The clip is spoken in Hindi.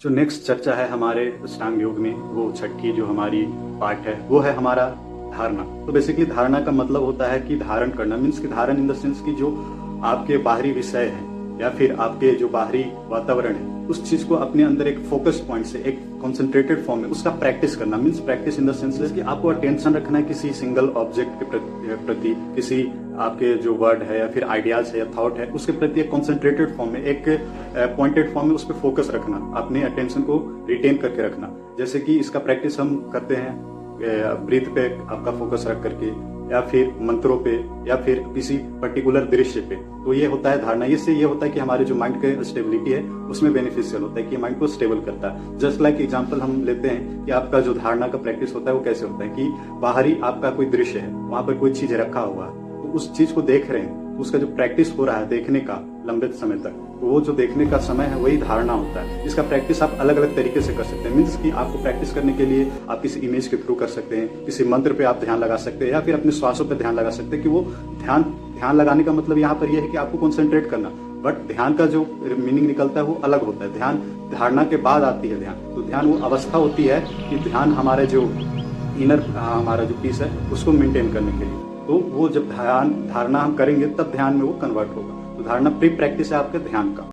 जो नेक्स्ट चर्चा है हमारे अष्टांग योग में, वो छठी जो हमारी पार्ट है वो है हमारा धारणा। तो बेसिकली धारणा का मतलब होता है कि धारण करना, मीन्स कि धारण इन द सेंस कि जो आपके बाहरी विषय है या फिर आपके जो बाहरी वातावरण है उस चीज को अपने अंदर एक फोकस पॉइंट से, एक कॉन्सेंट्रेटेड फॉर्म में उसका प्रैक्टिस करना। Means practice in the sense कि आपको अटेंशन रखना है किसी सिंगल ऑब्जेक्ट के प्रति, किसी आपके जो वर्ड है या फिर आइडियाज है या थॉट है उसके प्रति एक कॉन्सेंट्रेटेड फॉर्म में, एक पॉइंटेड फॉर्म में उस पर फोकस रखना, अपने अटेंशन को रिटेन करके रखना। जैसे कि इसका प्रैक्टिस हम करते हैं ब्रीथ पे आपका फोकस रख करके, या फिर मंत्रों पे, या फिर किसी पर्टिकुलर दृश्य पे। तो ये होता है धारणा। इससे ये होता है कि हमारे जो माइंड का स्टेबिलिटी है उसमें बेनिफिशियल होता है, कि माइंड को स्टेबल करता है। जस्ट लाइक एग्जांपल हम लेते हैं कि आपका जो धारणा का प्रैक्टिस होता है वो कैसे होता है कि बाहरी आपका कोई दृश्य है, वहां पर कोई चीज रखा हुआ है, तो उस चीज को देख रहे हैं, उसका जो प्रैक्टिस हो रहा है देखने का लंबे समय तक, तो वो जो देखने का समय है वही धारणा होता है। इसका प्रैक्टिस आप अलग अलग तरीके से कर सकते हैं। मीन्स कि आपको प्रैक्टिस करने के लिए आप किसी इमेज के थ्रू कर सकते हैं, किसी मंत्र पे आप ध्यान लगा सकते हैं, या फिर अपने श्वासों पे ध्यान लगा सकते हैं। कि वो ध्यान लगाने का मतलब यहाँ पर यह है कि आपको कॉन्सेंट्रेट करना, बट ध्यान का जो मीनिंग निकलता है वो अलग होता है। ध्यान धारणा के बाद आती है ध्यान। तो ध्यान वो अवस्था होती है कि ध्यान हमारे जो इनर हमारा जो पीस है उसको मेंटेन करने के लिए। तो वो जब धारणा हम करेंगे तब ध्यान में वो कन्वर्ट होगा। तो धारणा प्री प्रैक्टिस है आपके ध्यान का।